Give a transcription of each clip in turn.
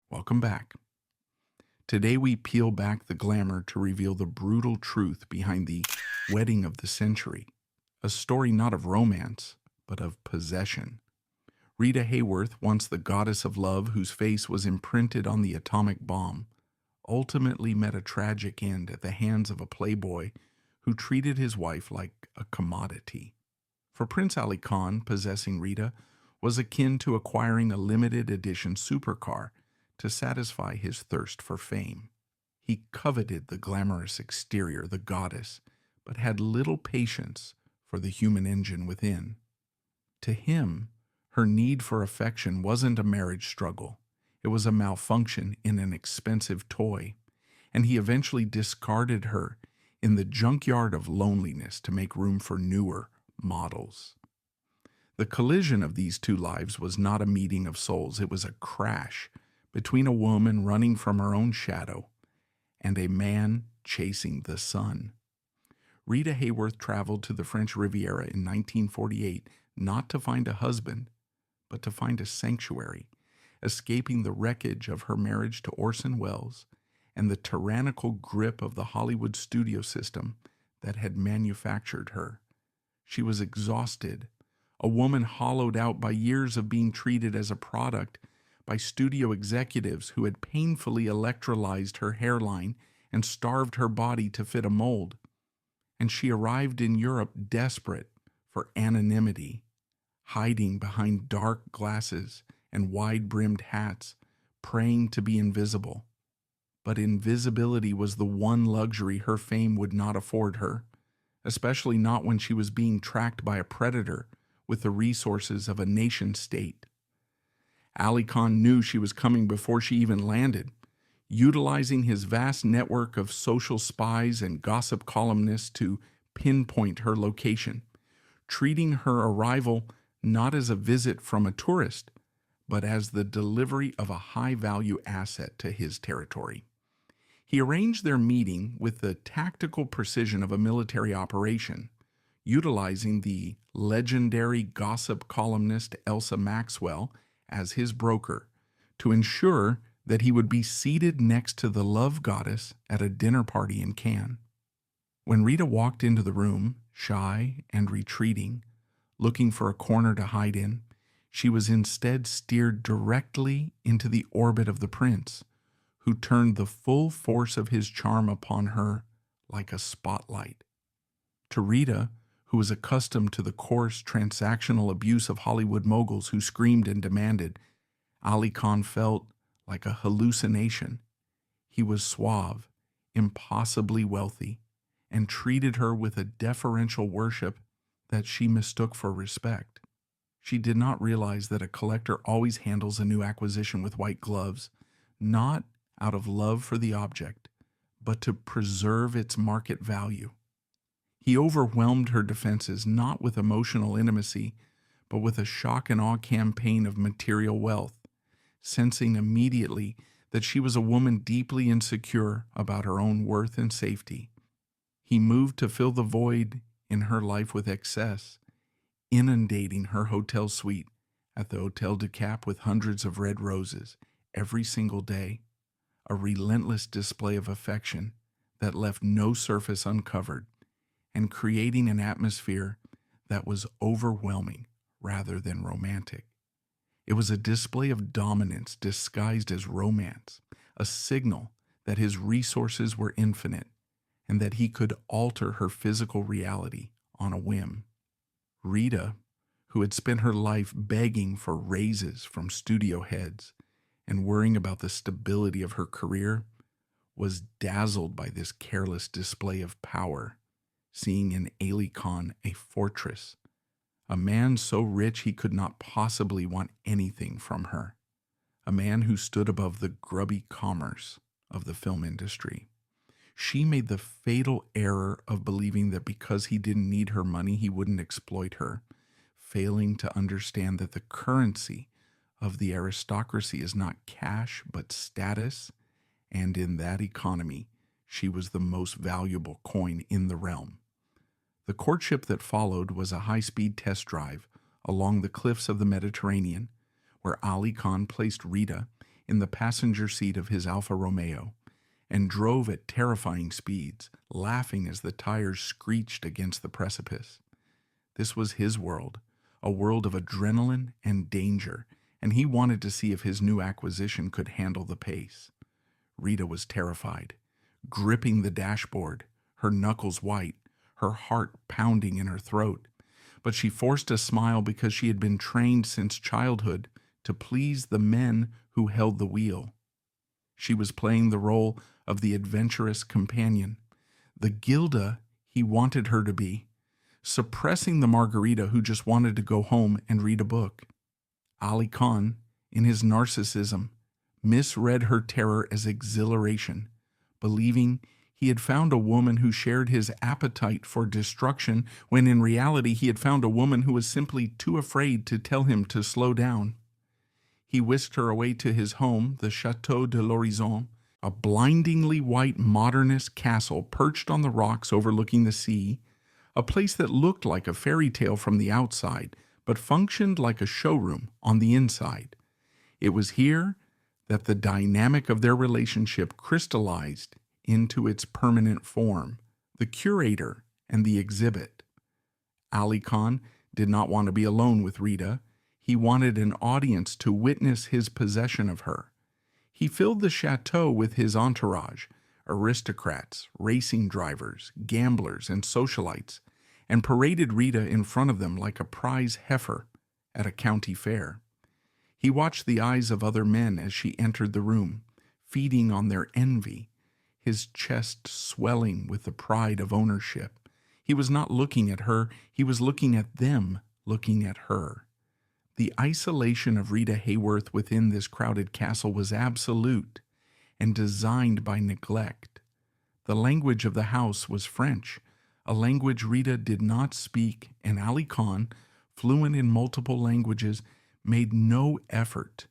Welcome back. Today we peel back the glamour to reveal the brutal truth behind the wedding of the century, a story not of romance, but of possession. Rita Hayworth, once the goddess of love whose face was imprinted on the atomic bomb, ultimately met a tragic end at the hands of a playboy who treated his wife like a commodity. For Prince Aly Khan, possessing Rita was akin to acquiring a limited edition supercar to satisfy his thirst for fame. He coveted the glamorous exterior, the goddess, but had little patience for the human engine within. To him, her need for affection wasn't a marriage struggle. It was a malfunction in an expensive toy, and he eventually discarded her in the junkyard of loneliness to make room for newer models. The collision of these two lives was not a meeting of souls, it was a crash between a woman running from her own shadow and a man chasing the sun. Rita Hayworth traveled to the French Riviera in 1948 not to find a husband, but to find a sanctuary, escaping the wreckage of her marriage to Orson Welles and the tyrannical grip of the Hollywood studio system that had manufactured her. She was exhausted, a woman hollowed out by years of being treated as a product by studio executives who had painfully electrolyzed her hairline and starved her body to fit a mold. And she arrived in Europe desperate for anonymity, hiding behind dark glasses and wide-brimmed hats, praying to be invisible. But invisibility was the one luxury her fame would not afford her, especially not when she was being tracked by a predator with the resources of a nation-state. Aly Khan knew she was coming before she even landed, utilizing his vast network of social spies and gossip columnists to pinpoint her location, treating her arrival not as a visit from a tourist, but as the delivery of a high-value asset to his territory. He arranged their meeting with the tactical precision of a military operation, utilizing the legendary gossip columnist Elsa Maxwell as his broker to ensure that he would be seated next to the love goddess at a dinner party in Cannes. When Rita walked into the room, shy and retreating, looking for a corner to hide in, she was instead steered directly into the orbit of the prince, who turned the full force of his charm upon her like a spotlight. To Rita, who was accustomed to the coarse, transactional abuse of Hollywood moguls who screamed and demanded, Aly Khan felt like a hallucination. He was suave, impossibly wealthy, and treated her with a deferential worship that she mistook for respect. She did not realize that a collector always handles a new acquisition with white gloves, not out of love for the object, but to preserve its market value. He overwhelmed her defenses not with emotional intimacy, but with a shock and awe campaign of material wealth, sensing immediately that she was a woman deeply insecure about her own worth and safety. He moved to fill the void in her life with excess, inundating her hotel suite at the Hotel de Cap with hundreds of red roses every single day, a relentless display of affection that left no surface uncovered, and creating an atmosphere that was overwhelming rather than romantic. It was a display of dominance disguised as romance, a signal that his resources were infinite and that he could alter her physical reality on a whim. Rita, who had spent her life begging for raises from studio heads and worrying about the stability of her career, was dazzled by this careless display of power, seeing in Aly Khan a fortress, a man so rich he could not possibly want anything from her, a man who stood above the grubby commerce of the film industry. She made the fatal error of believing that because he didn't need her money, he wouldn't exploit her, failing to understand that the currency of the aristocracy is not cash but status, and in that economy, she was the most valuable coin in the realm. The courtship that followed was a high-speed test drive along the cliffs of the Mediterranean, where Aly Khan placed Rita in the passenger seat of his Alfa Romeo and drove at terrifying speeds, laughing as the tires screeched against the precipice. This was his world, a world of adrenaline and danger, and he wanted to see if his new acquisition could handle the pace. Rita was terrified, gripping the dashboard, her knuckles white, her heart pounding in her throat. But she forced a smile because she had been trained since childhood to please the men who held the wheel. She was playing the role of the adventurous companion, the Gilda he wanted her to be, suppressing the Margarita who just wanted to go home and read a book. Aly Khan, in his narcissism, misread her terror as exhilaration, believing he had found a woman who shared his appetite for destruction, when in reality he had found a woman who was simply too afraid to tell him to slow down. He whisked her away to his home, the Château de l'Horizon, a blindingly white modernist castle perched on the rocks overlooking the sea, a place that looked like a fairy tale from the outside, but functioned like a showroom on the inside. It was here that the dynamic of their relationship crystallized into its permanent form, the curator and the exhibit. Aly Khan did not want to be alone with Rita. He wanted an audience to witness his possession of her. He filled the chateau with his entourage, aristocrats, racing drivers, gamblers, and socialites, and paraded Rita in front of them like a prize heifer at a county fair. He watched the eyes of other men as she entered the room, feeding on their envy, his chest swelling with the pride of ownership. He was not looking at her, he was looking at them looking at her. The isolation of Rita Hayworth within this crowded castle was absolute and designed by neglect. The language of the house was French, a language Rita did not speak, and Aly Khan, fluent in multiple languages, made no effort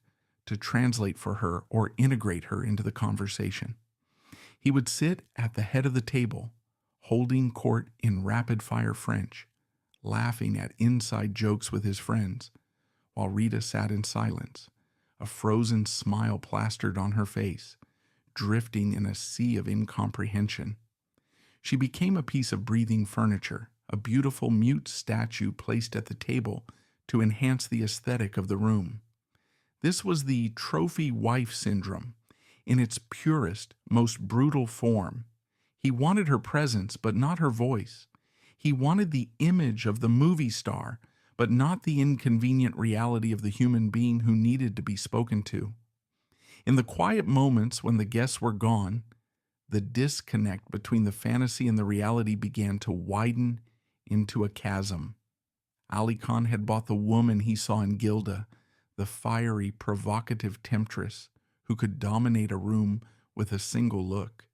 to translate for her or integrate her into the conversation. He would sit at the head of the table, holding court in rapid-fire French, laughing at inside jokes with his friends, while Rita sat in silence, a frozen smile plastered on her face, drifting in a sea of incomprehension. She became a piece of breathing furniture, a beautiful mute statue placed at the table to enhance the aesthetic of the room. This was the trophy wife syndrome, in its purest, most brutal form. He wanted her presence, but not her voice. He wanted the image of the movie star, but not the inconvenient reality of the human being who needed to be spoken to. In the quiet moments when the guests were gone, the disconnect between the fantasy and the reality began to widen into a chasm. Aly Khan had bought the woman he saw in Gilda, the fiery, provocative temptress who could dominate a room with a single look.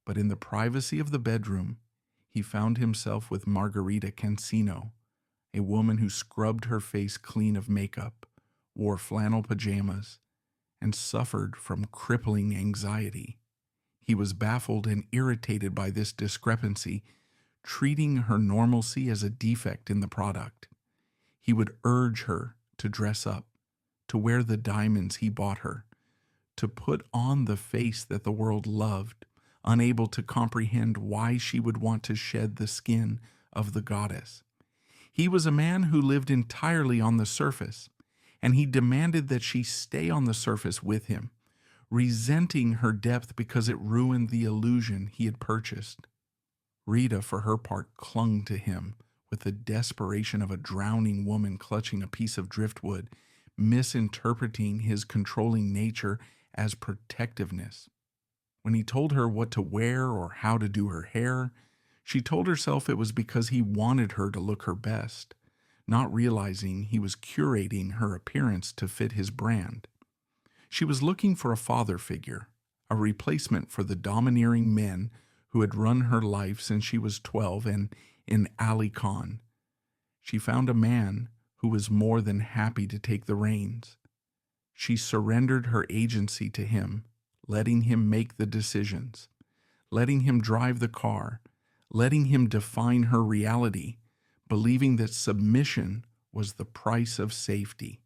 But in the privacy of the bedroom, he found himself with Margarita Cancino, a woman who scrubbed her face clean of makeup, wore flannel pajamas, and suffered from crippling anxiety. He was baffled and irritated by this discrepancy, treating her normalcy as a defect in the product. He would urge her to dress up, to wear the diamonds he bought her, to put on the face that the world loved, unable to comprehend why she would want to shed the skin of the goddess. He was a man who lived entirely on the surface, and he demanded that she stay on the surface with him, resenting her depth because it ruined the illusion he had purchased. Rita, for her part, clung to him with the desperation of a drowning woman clutching a piece of driftwood, misinterpreting his controlling nature as protectiveness. When he told her what to wear or how to do her hair, she told herself it was because he wanted her to look her best, not realizing he was curating her appearance to fit his brand. She was looking for a father figure, a replacement for the domineering men who had run her life since she was 12, and in Aly Khan, she found a man who was more than happy to take the reins. She surrendered her agency to him, letting him make the decisions, letting him drive the car, letting him define her reality, believing that submission was the price of safety.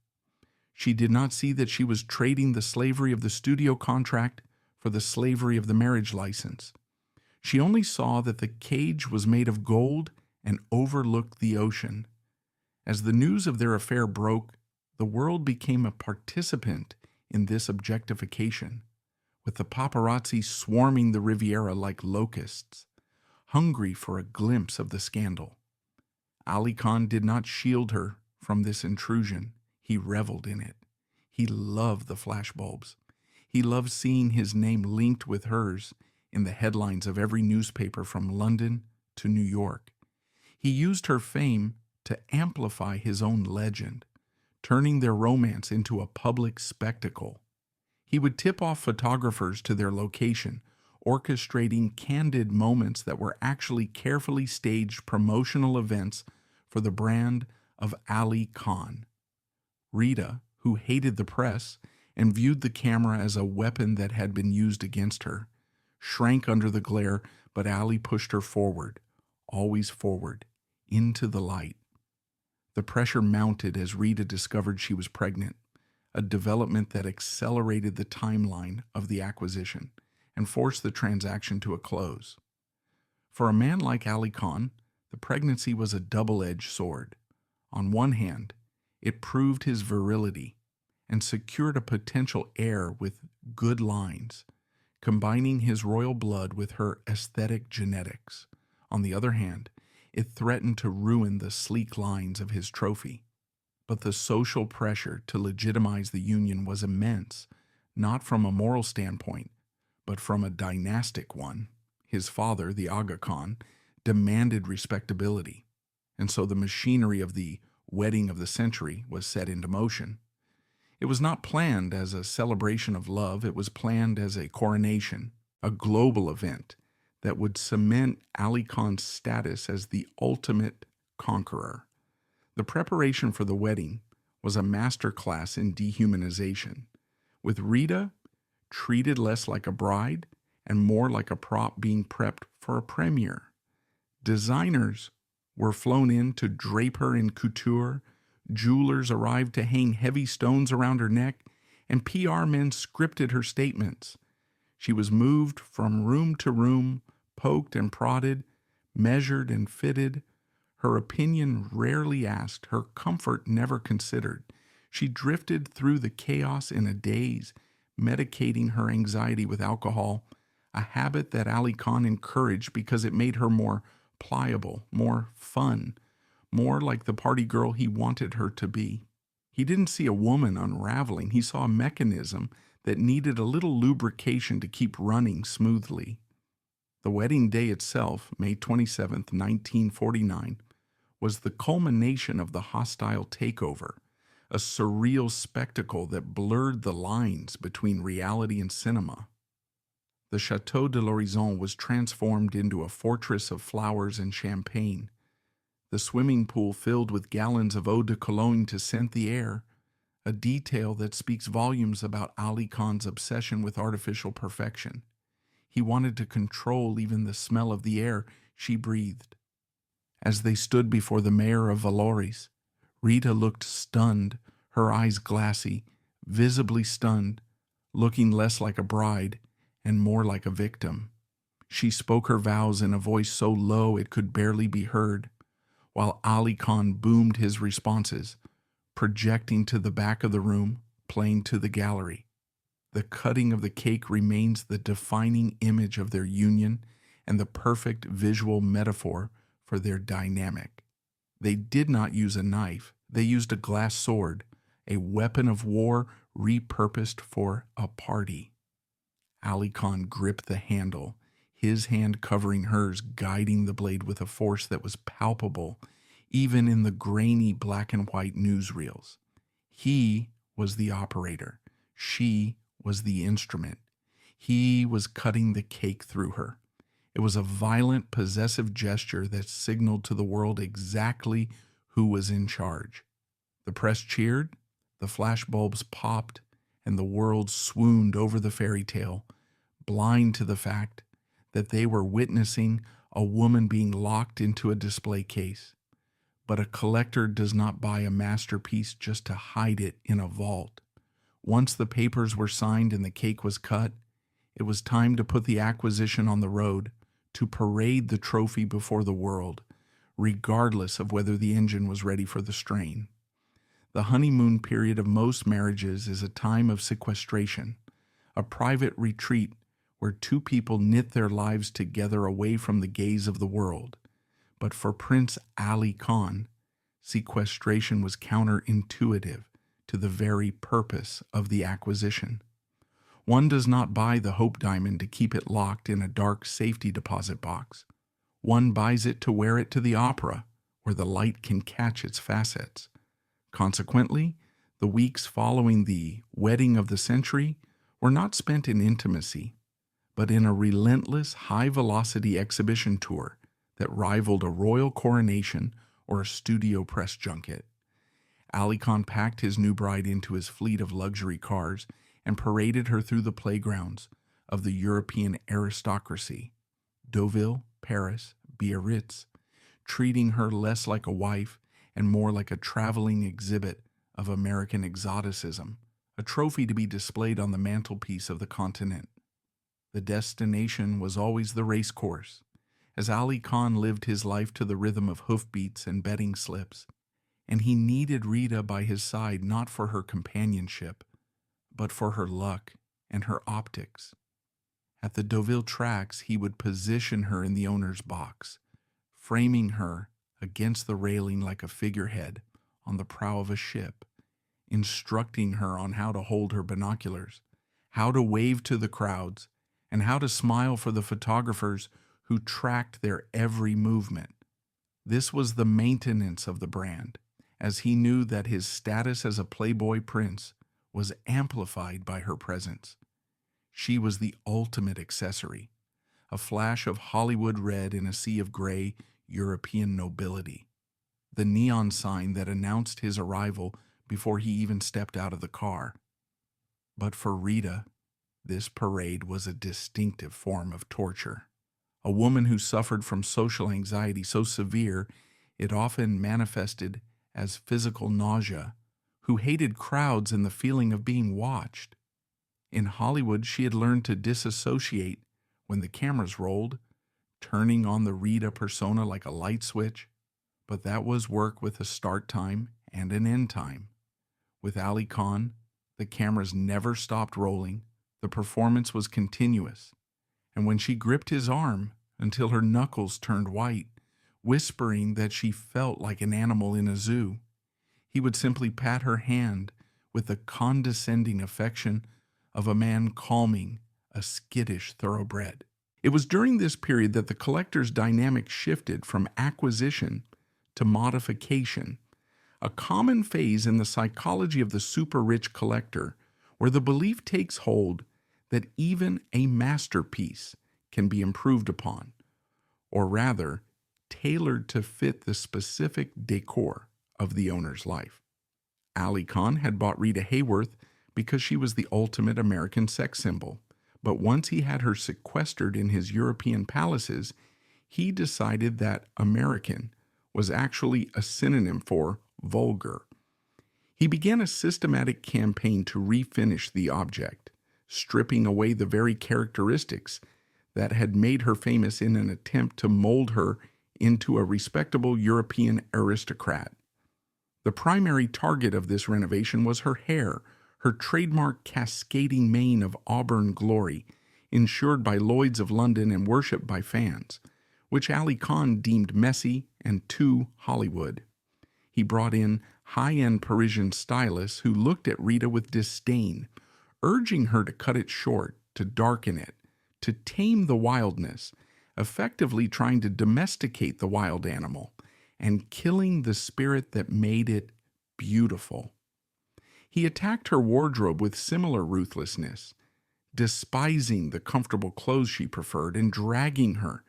She did not see that she was trading the slavery of the studio contract for the slavery of the marriage license. She only saw that the cage was made of gold and overlooked the ocean. As the news of their affair broke, the world became a participant in this objectification, with the paparazzi swarming the Riviera like locusts, hungry for a glimpse of the scandal. Aly Khan did not shield her from this intrusion. He reveled in it. He loved the flashbulbs. He loved seeing his name linked with hers in the headlines of every newspaper from London to New York. He used her fame to amplify his own legend, turning their romance into a public spectacle. He would tip off photographers to their location, orchestrating candid moments that were actually carefully staged promotional events for the brand of Aly Khan. Rita, who hated the press and viewed the camera as a weapon that had been used against her, shrank under the glare, but Aly pushed her forward, always forward, into the light. The pressure mounted as Rita discovered she was pregnant, a development that accelerated the timeline of the acquisition and forced the transaction to a close. For a man like Aly Khan, the pregnancy was a double-edged sword. On one hand, it proved his virility and secured a potential heir with good lines, combining his royal blood with her aesthetic genetics. On the other hand, it threatened to ruin the sleek lines of his trophy. But the social pressure to legitimize the union was immense, not from a moral standpoint, but from a dynastic one. His father, the Aga Khan, demanded respectability, and so the machinery of the wedding of the century was set into motion. It was not planned as a celebration of love, it was planned as a coronation, a global event that would cement Aly Khan's status as the ultimate conqueror. The preparation for the wedding was a masterclass in dehumanization, with Rita treated less like a bride and more like a prop being prepped for a premiere. Designers were flown in to drape her in couture, jewelers arrived to hang heavy stones around her neck, and PR men scripted her statements. She was moved from room to room, poked and prodded, measured and fitted, her opinion rarely asked, her comfort never considered. She drifted through the chaos in a daze, medicating her anxiety with alcohol, a habit that Aly Khan encouraged because it made her more pliable, more fun, more like the party girl he wanted her to be. He didn't see a woman unraveling, he saw a mechanism that needed a little lubrication to keep running smoothly. The wedding day itself, May 27, 1949, was the culmination of the hostile takeover, a surreal spectacle that blurred the lines between reality and cinema. The Château de l'Horizon was transformed into a fortress of flowers and champagne. The swimming pool filled with gallons of eau de cologne to scent the air, a detail that speaks volumes about Aly Khan's obsession with artificial perfection. He wanted to control even the smell of the air she breathed. As they stood before the mayor of Vallauris, Rita looked stunned, her eyes glassy, visibly stunned, looking less like a bride and more like a victim. She spoke her vows in a voice so low it could barely be heard, while Aly Khan boomed his responses, projecting to the back of the room, playing to the gallery. The cutting of the cake remains the defining image of their union and the perfect visual metaphor for their dynamic. They did not use a knife, they used a glass sword, a weapon of war repurposed for a party. Aly Khan gripped the handle, his hand covering hers, guiding the blade with a force that was palpable, even in the grainy black and white newsreels. He was the operator. She was the instrument. He was cutting the cake through her. It was a violent, possessive gesture that signaled to the world exactly who was in charge. The press cheered, the flashbulbs popped, and the world swooned over the fairy tale, blind to the fact that they were witnessing a woman being locked into a display case. But a collector does not buy a masterpiece just to hide it in a vault. Once the papers were signed and the cake was cut, it was time to put the acquisition on the road, to parade the trophy before the world, regardless of whether the engine was ready for the strain. The honeymoon period of most marriages is a time of sequestration, a private retreat where two people knit their lives together away from the gaze of the world. But for Prince Aly Khan, sequestration was counterintuitive to the very purpose of the acquisition. One does not buy the hope diamond to keep it locked in a dark safety deposit box. One buys it to wear it to the opera, where the light can catch its facets. Consequently, the weeks following the wedding of the century were not spent in intimacy, but in a relentless high-velocity exhibition tour that rivaled a royal coronation or a studio press junket. Aly Khan packed his new bride into his fleet of luxury cars and paraded her through the playgrounds of the European aristocracy, Deauville, Paris, Biarritz, treating her less like a wife and more like a traveling exhibit of American exoticism, a trophy to be displayed on the mantelpiece of the continent. The destination was always the race course, as Aly Khan lived his life to the rhythm of hoofbeats and betting slips, and he needed Rita by his side not for her companionship, but for her luck and her optics. At the Deauville tracks, he would position her in the owner's box, framing her against the railing like a figurehead on the prow of a ship, instructing her on how to hold her binoculars, how to wave to the crowds, and how to smile for the photographers who tracked their every movement. This was the maintenance of the brand, as he knew that his status as a playboy prince was amplified by her presence. She was the ultimate accessory, a flash of Hollywood red in a sea of gray European nobility, the neon sign that announced his arrival before he even stepped out of the car. But for Rita, this parade was a distinctive form of torture. A woman who suffered from social anxiety so severe it often manifested as physical nausea, who hated crowds and the feeling of being watched. In Hollywood, she had learned to disassociate when the cameras rolled, turning on the Rita persona like a light switch, but that was work with a start time and an end time. With Aly Khan, the cameras never stopped rolling, the performance was continuous, and when she gripped his arm until her knuckles turned white, whispering that she felt like an animal in a zoo, he would simply pat her hand with the condescending affection of a man calming a skittish thoroughbred. It was during this period that the collector's dynamic shifted from acquisition to modification, a common phase in the psychology of the super-rich collector, where the belief takes hold that even a masterpiece can be improved upon, or rather, tailored to fit the specific decor of the owner's life. Aly Khan had bought Rita Hayworth because she was the ultimate American sex symbol, but once he had her sequestered in his European palaces, he decided that American was actually a synonym for vulgar. He began a systematic campaign to refinish the object, stripping away the very characteristics that had made her famous in an attempt to mold her into a respectable European aristocrat. The primary target of this renovation was her hair, her trademark cascading mane of auburn glory, insured by Lloyd's of London and worshipped by fans, which Aly Khan deemed messy and too Hollywood. He brought in high-end Parisian stylists who looked at Rita with disdain, urging her to cut it short, to darken it, to tame the wildness, effectively trying to domesticate the wild animal, and killing the spirit that made it beautiful. He attacked her wardrobe with similar ruthlessness, despising the comfortable clothes she preferred and dragging her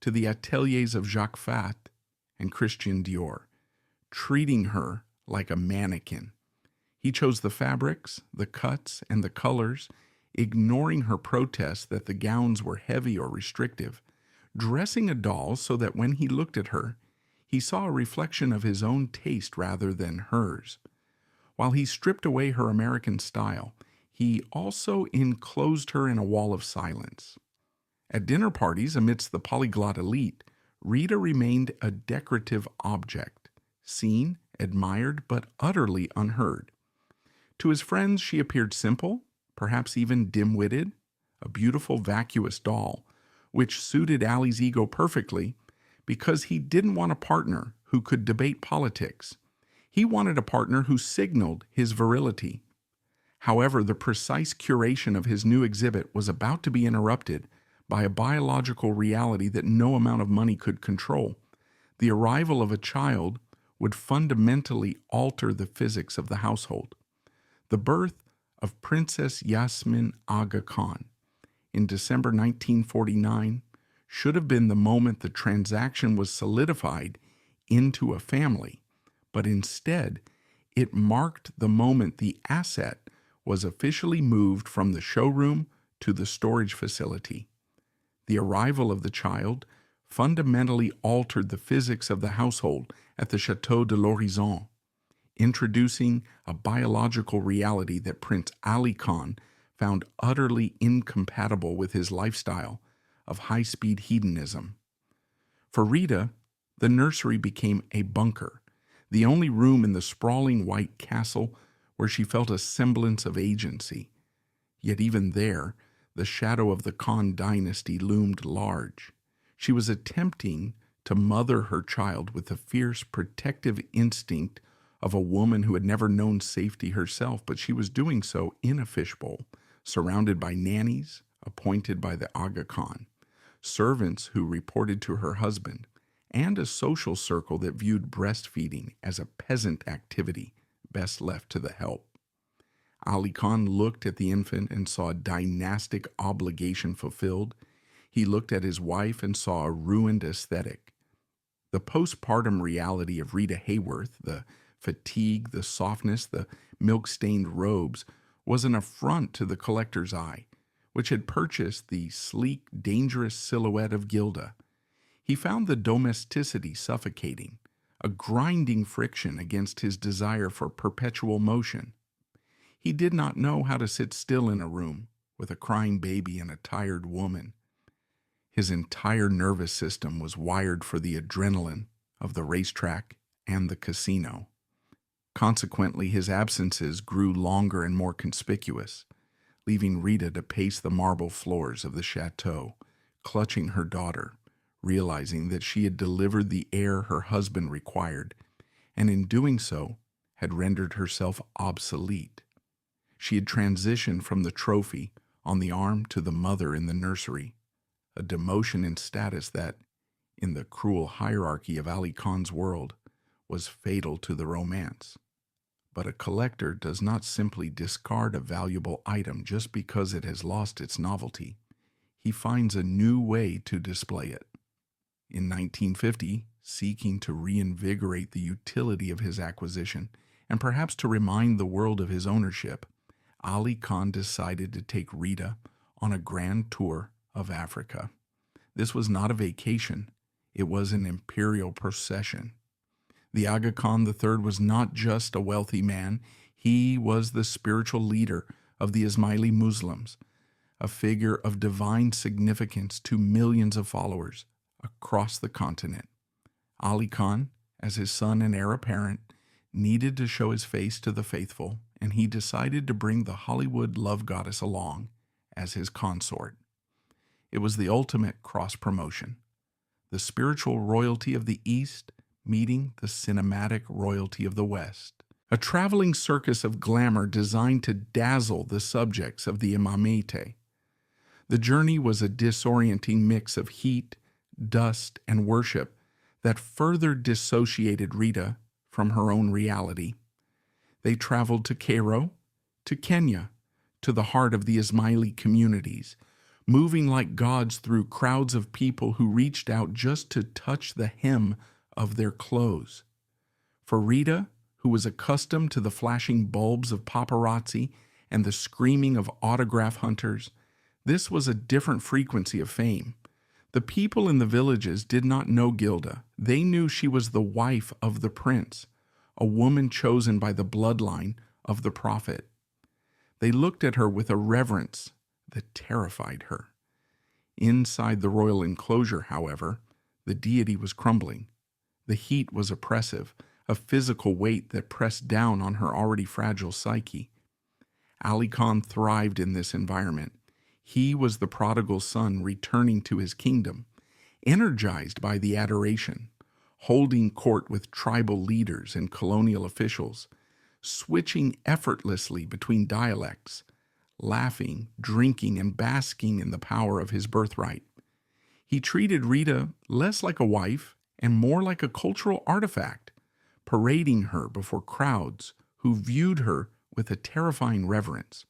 to the ateliers of Jacques Fat and Christian Dior, treating her like a mannequin. He chose the fabrics, the cuts, and the colors, ignoring her protests that the gowns were heavy or restrictive, dressing a doll so that when he looked at her, He saw a reflection of his own taste rather than hers. While he stripped away her American style, he also enclosed her in a wall of silence. At dinner parties amidst the polyglot elite, Rita remained a decorative object, seen, admired, but utterly unheard. To his friends, she appeared simple, perhaps even dim-witted, a beautiful vacuous doll, which suited Aly's ego perfectly because he didn't want a partner who could debate politics. He wanted a partner who signaled his virility. However, the precise curation of his new exhibit was about to be interrupted by a biological reality that no amount of money could control. The arrival of a child would fundamentally alter the physics of the household. The birth of Princess Yasmin Aga Khan in December 1949 should have been the moment the transaction was solidified into a family, but instead it marked the moment the asset was officially moved from the showroom to the storage facility. The arrival of the child fundamentally altered the physics of the household at the Château de l'Horizon, introducing a biological reality that Prince Aly Khan found utterly incompatible with his lifestyle of high-speed hedonism. For Rita, the nursery became a bunker, the only room in the sprawling white castle where she felt a semblance of agency. Yet even there, the shadow of the Khan dynasty loomed large. She was attempting to mother her child with the fierce protective instinct of a woman who had never known safety herself, but she was doing so in a fishbowl, surrounded by nannies appointed by the Aga Khan, servants who reported to her husband, and a social circle that viewed breastfeeding as a peasant activity best left to the help. Aly Khan looked at the infant and saw a dynastic obligation fulfilled. He looked at his wife and saw a ruined aesthetic. The postpartum reality of Rita Hayworth, the fatigue, the softness, the milk-stained robes, was an affront to the collector's eye, which had purchased the sleek, dangerous silhouette of Gilda. He found the domesticity suffocating, a grinding friction against his desire for perpetual motion. He did not know how to sit still in a room with a crying baby and a tired woman. His entire nervous system was wired for the adrenaline of the racetrack and the casino. Consequently, his absences grew longer and more conspicuous, leaving Rita to pace the marble floors of the chateau, clutching her daughter, realizing that she had delivered the heir her husband required, and in doing so had rendered herself obsolete. She had transitioned from the trophy on the arm to the mother in the nursery, a demotion in status that, in the cruel hierarchy of Aly Khan's world, was fatal to the romance. But a collector does not simply discard a valuable item just because it has lost its novelty. He finds a new way to display it. In 1950, seeking to reinvigorate the utility of his acquisition, and perhaps to remind the world of his ownership, Aly Khan decided to take Rita on a grand tour of Africa. This was not a vacation, it was an imperial procession. The Aga Khan III was not just a wealthy man, he was the spiritual leader of the Ismaili Muslims, a figure of divine significance to millions of followers across the continent. Aly Khan, as his son and heir apparent, needed to show his face to the faithful, and he decided to bring the Hollywood love goddess along as his consort. It was the ultimate cross-promotion, the spiritual royalty of the East meeting the cinematic royalty of the West, a traveling circus of glamour designed to dazzle the subjects of the Imamate. The journey was a disorienting mix of heat, dust, and worship that further dissociated Rita from her own reality. They traveled to Cairo, to Kenya, to the heart of the Ismaili communities, moving like gods through crowds of people who reached out just to touch the hem of their clothes. For Rita, who was accustomed to the flashing bulbs of paparazzi and the screaming of autograph hunters, this was a different frequency of fame. The people in the villages did not know Gilda. They knew she was the wife of the prince, a woman chosen by the bloodline of the prophet. They looked at her with a reverence that terrified her. Inside the royal enclosure, however, the deity was crumbling. The heat was oppressive, a physical weight that pressed down on her already fragile psyche. Aly Khan thrived in this environment. He was the prodigal son returning to his kingdom, energized by the adoration, holding court with tribal leaders and colonial officials, switching effortlessly between dialects, laughing, drinking, and basking in the power of his birthright. He treated Rita less like a wife and more like a cultural artifact, parading her before crowds who viewed her with a terrifying reverence.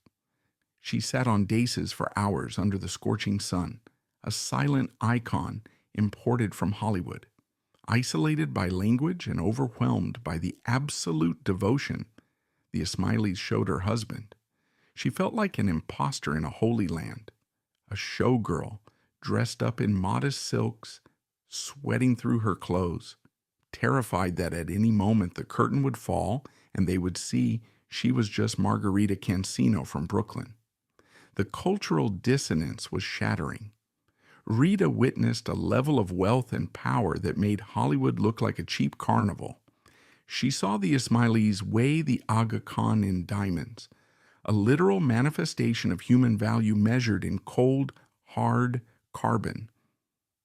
She sat on daïses for hours under the scorching sun, a silent icon imported from Hollywood. Isolated by language and overwhelmed by the absolute devotion the Ismailis showed her husband, she felt like an imposter in a holy land, a showgirl dressed up in modest silks, sweating through her clothes, terrified that at any moment the curtain would fall and they would see she was just Margarita Cancino from Brooklyn. The cultural dissonance was shattering. Rita witnessed a level of wealth and power that made Hollywood look like a cheap carnival. She saw the Ismailis weigh the Aga Khan in diamonds, a literal manifestation of human value measured in cold, hard carbon.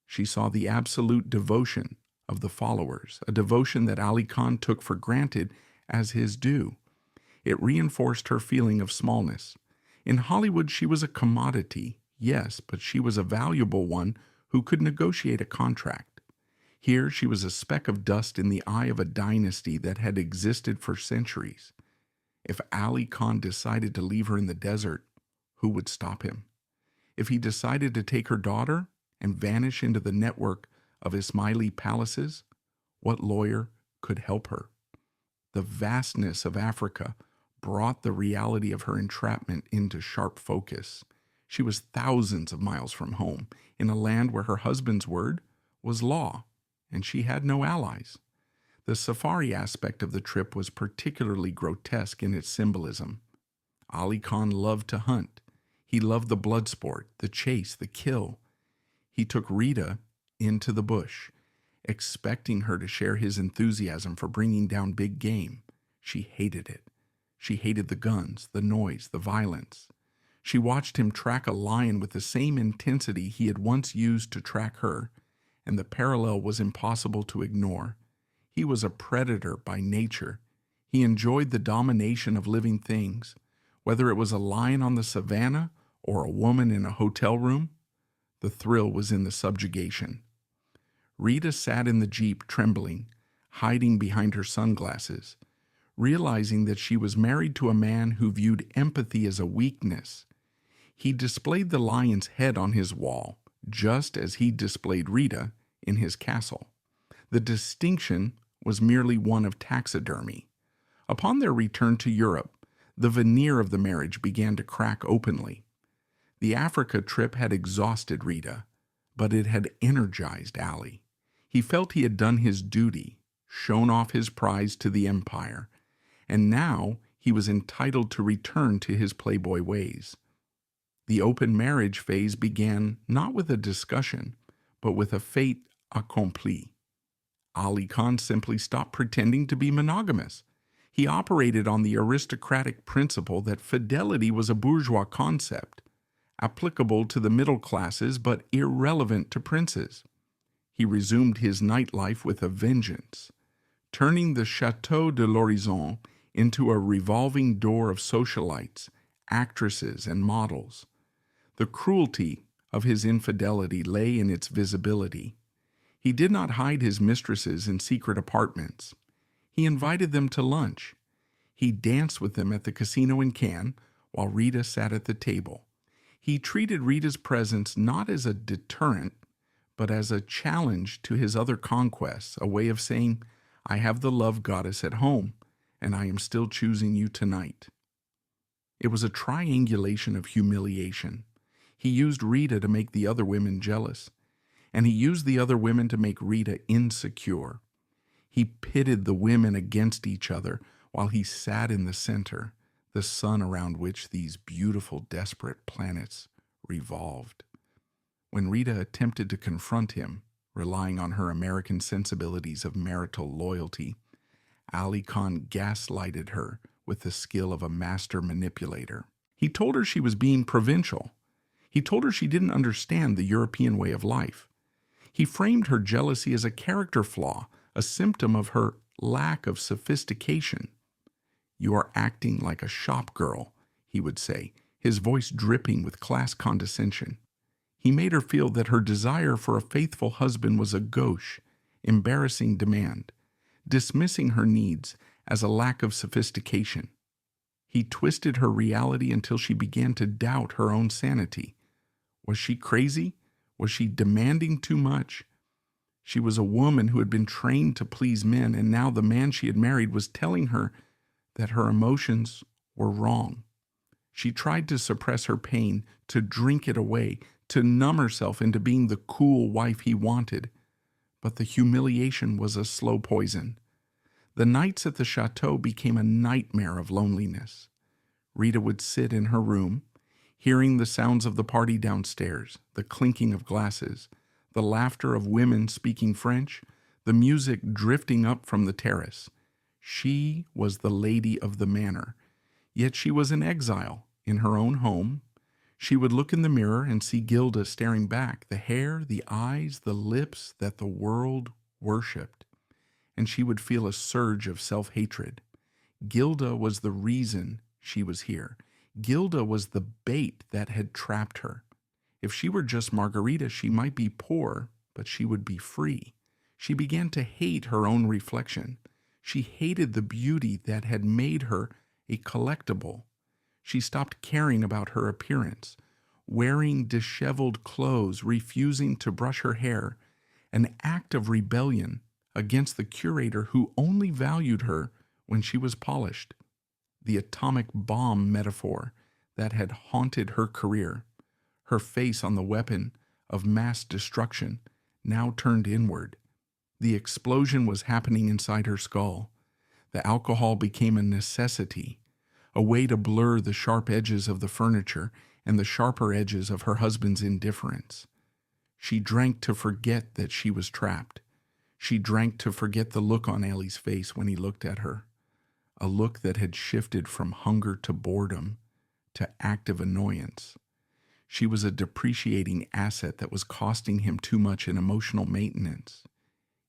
She saw the absolute devotion of the followers, a devotion that Aly Khan took for granted as his due. It reinforced her feeling of smallness. In Hollywood, she was a commodity, yes, but she was a valuable one who could negotiate a contract. Here, she was a speck of dust in the eye of a dynasty that had existed for centuries. If Aly Khan decided to leave her in the desert, who would stop him? If he decided to take her daughter and vanish into the network of Ismaili palaces, what lawyer could help her? The vastness of Africa brought the reality of her entrapment into sharp focus. She was thousands of miles from home, in a land where her husband's word was law, and she had no allies. The safari aspect of the trip was particularly grotesque in its symbolism. Aly Khan loved to hunt. He loved the blood sport, the chase, the kill. He took Rita into the bush, expecting her to share his enthusiasm for bringing down big game. She hated it. She hated the guns, the noise, the violence. She watched him track a lion with the same intensity he had once used to track her, and the parallel was impossible to ignore. He was a predator by nature. He enjoyed the domination of living things, whether it was a lion on the savannah or a woman in a hotel room. The thrill was in the subjugation. Rita sat in the Jeep trembling, hiding behind her sunglasses, realizing that she was married to a man who viewed empathy as a weakness. He displayed the lion's head on his wall, just as he displayed Rita in his castle. The distinction was merely one of taxidermy. Upon their return to Europe, the veneer of the marriage began to crack openly. The Africa trip had exhausted Rita, but it had energized Aly. He felt he had done his duty, shown off his prize to the empire, and now he was entitled to return to his playboy ways. The open marriage phase began not with a discussion, but with a fait accompli. Aly Khan simply stopped pretending to be monogamous. He operated on the aristocratic principle that fidelity was a bourgeois concept, applicable to the middle classes but irrelevant to princes. He resumed his nightlife with a vengeance, turning the Château de l'Horizon into a revolving door of socialites, actresses, and models. The cruelty of his infidelity lay in its visibility. He did not hide his mistresses in secret apartments. He invited them to lunch. He danced with them at the casino in Cannes while Rita sat at the table. He treated Rita's presence not as a deterrent, but as a challenge to his other conquests, a way of saying, I have the love goddess at home, and I am still choosing you tonight. It was a triangulation of humiliation. He used Rita to make the other women jealous. and he used the other women to make Rita insecure. He pitted the women against each other while he sat in the center, the sun around which these beautiful, desperate planets revolved. When Rita attempted to confront him, relying on her American sensibilities of marital loyalty, Aly Khan gaslighted her with the skill of a master manipulator. He told her she was being provincial. He told her she didn't understand the European way of life. He framed her jealousy as a character flaw, a symptom of her lack of sophistication. "You are acting like a shop girl," he would say, his voice dripping with class condescension. He made her feel that her desire for a faithful husband was a gauche, embarrassing demand, dismissing her needs as a lack of sophistication. He twisted her reality until she began to doubt her own sanity. Was she crazy? Was she demanding too much? She was a woman who had been trained to please men, and now the man she had married was telling her that her emotions were wrong. She tried to suppress her pain, to drink it away, to numb herself into being the cool wife he wanted. But the humiliation was a slow poison. The nights at the chateau became a nightmare of loneliness. Rita would sit in her room, hearing the sounds of the party downstairs, the clinking of glasses, the laughter of women speaking French, the music drifting up from the terrace. She was the lady of the manor, yet she was in exile in her own home. She would look in the mirror and see Gilda staring back, the hair, the eyes, the lips that the world worshipped, and she would feel a surge of self-hatred. Gilda was the reason she was here. Gilda was the bait that had trapped her. If she were just Margarita, she might be poor, but she would be free. She began to hate her own reflection. She hated the beauty that had made her a collectible. She stopped caring about her appearance, wearing disheveled clothes, refusing to brush her hair, an act of rebellion against the curator who only valued her when she was polished. The atomic bomb metaphor that had haunted her career, her face on the weapon of mass destruction, now turned inward. The explosion was happening inside her skull. The alcohol became a necessity, a way to blur the sharp edges of the furniture and the sharper edges of her husband's indifference. She drank to forget that she was trapped. She drank to forget the look on Aly's face when he looked at her, a look that had shifted from hunger to boredom to active annoyance. She was a depreciating asset that was costing him too much in emotional maintenance.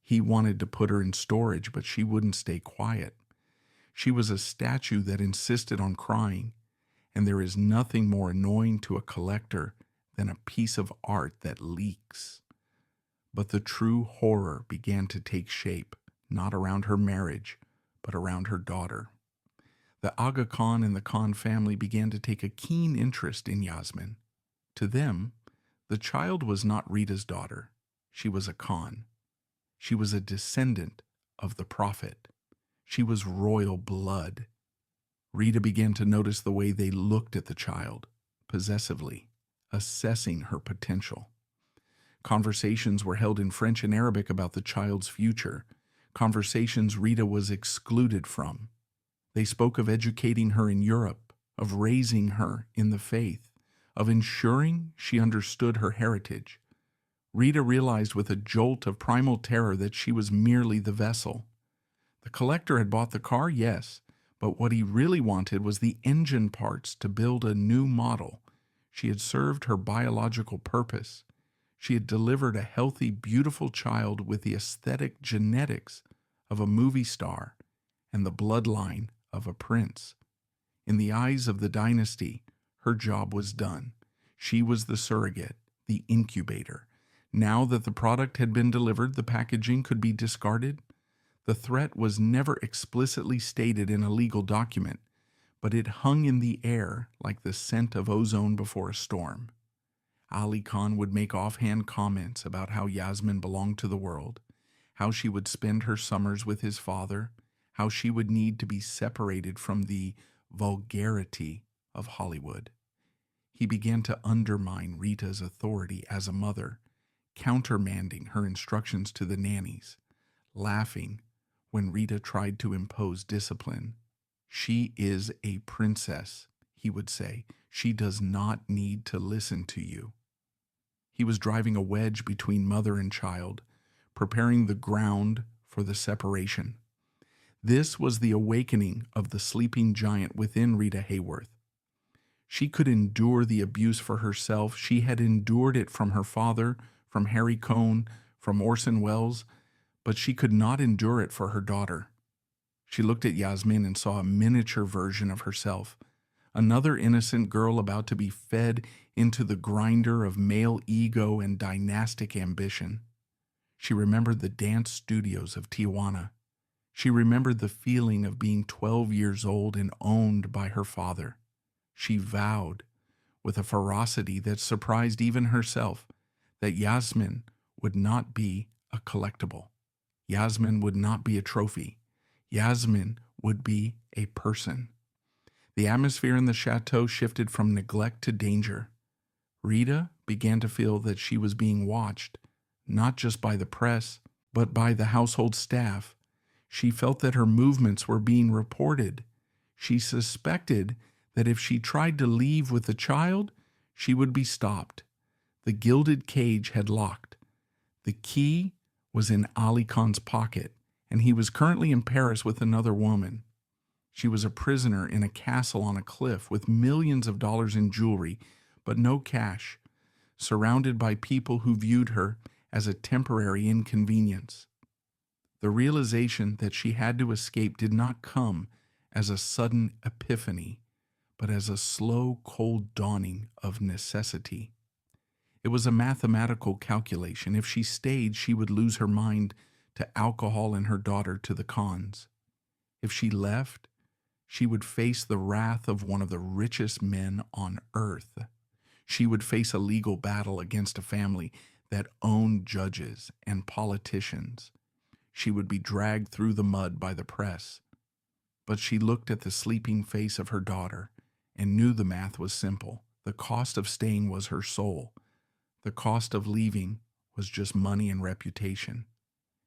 He wanted to put her in storage, but she wouldn't stay quiet. She was a statue that insisted on crying, and there is nothing more annoying to a collector than a piece of art that leaks. But the true horror began to take shape, not around her marriage, but around her daughter. The Aga Khan and the Khan family began to take a keen interest in Yasmin. To them, the child was not Rita's daughter. She was a Khan. She was a descendant of the prophet. She was royal blood. Rita began to notice the way they looked at the child, possessively, assessing her potential. Conversations were held in French and Arabic about the child's future, conversations Rita was excluded from. They spoke of educating her in Europe, of raising her in the faith, of ensuring she understood her heritage. Rita realized with a jolt of primal terror that she was merely the vessel. The collector had bought the car, yes, but what he really wanted was the engine parts to build a new model. She had served her biological purpose. She had delivered a healthy, beautiful child with the aesthetic genetics of a movie star and the bloodline of a prince. In the eyes of the dynasty, her job was done. She was the surrogate, the incubator. Now that the product had been delivered, the packaging could be discarded. The threat was never explicitly stated in a legal document, but it hung in the air like the scent of ozone before a storm. Aly Khan would make offhand comments about how Yasmin belonged to the world, how she would spend her summers with his father, how she would need to be separated from the vulgarity of Hollywood. He began to undermine Rita's authority as a mother, countermanding her instructions to the nannies, laughing when Rita tried to impose discipline. "She is a princess," he would say. "She does not need to listen to you." He was driving a wedge between mother and child, preparing the ground for the separation. This was the awakening of the sleeping giant within Rita Hayworth. She could endure the abuse for herself. She had endured it from her father, from Harry Cohn, from Orson Welles, but she could not endure it for her daughter. She looked at Yasmin and saw a miniature version of herself, another innocent girl about to be fed into the grinder of male ego and dynastic ambition. She remembered the dance studios of Tijuana. She remembered the feeling of being 12 years old and owned by her father. She vowed, with a ferocity that surprised even herself, that Yasmin would not be a collectible. Yasmin would not be a trophy. Yasmin would be a person. The atmosphere in the chateau shifted from neglect to danger. Rita began to feel that she was being watched, not just by the press, but by the household staff. She felt that her movements were being reported. She suspected that if she tried to leave with the child, she would be stopped. The gilded cage had locked. The key was in Aly Khan's pocket, and he was currently in Paris with another woman. She was a prisoner in a castle on a cliff with millions of dollars in jewelry, but no cash, surrounded by people who viewed her as a temporary inconvenience. The realization that she had to escape did not come as a sudden epiphany, but as a slow, cold dawning of necessity. It was a mathematical calculation. If she stayed, she would lose her mind to alcohol and her daughter to the Khans. If she left, she would face the wrath of one of the richest men on earth. She would face a legal battle against a family that owned judges and politicians. She would be dragged through the mud by the press. But she looked at the sleeping face of her daughter and knew the math was simple. The cost of staying was her soul. The cost of leaving was just money and reputation.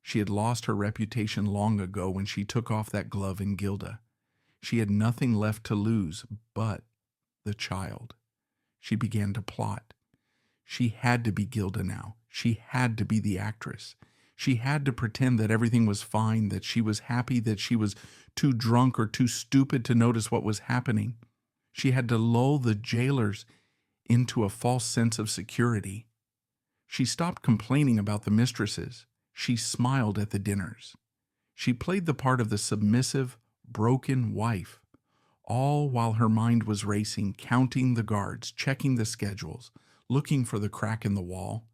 She had lost her reputation long ago when she took off that glove in Gilda. She had nothing left to lose but the child. She began to plot. She had to be Gilda now. She had to be the actress. She had to pretend that everything was fine, that she was happy, that she was too drunk or too stupid to notice what was happening. She had to lull the jailers into a false sense of security. She stopped complaining about the mistresses. She smiled at the dinners. She played the part of the submissive, broken wife, all while her mind was racing, counting the guards, checking the schedules, looking for the crack in the wall.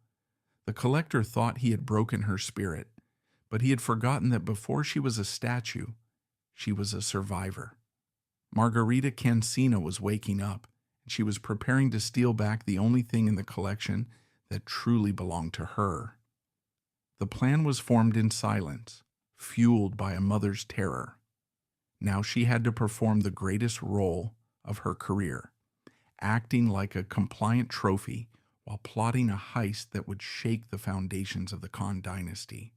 The collector thought he had broken her spirit, but he had forgotten that before she was a statue, she was a survivor. Margarita Cancina was waking up, and she was preparing to steal back the only thing in the collection that truly belonged to her. The plan was formed in silence, fueled by a mother's terror. Now she had to perform the greatest role of her career, acting like a compliant trophy while plotting a heist that would shake the foundations of the Khan dynasty.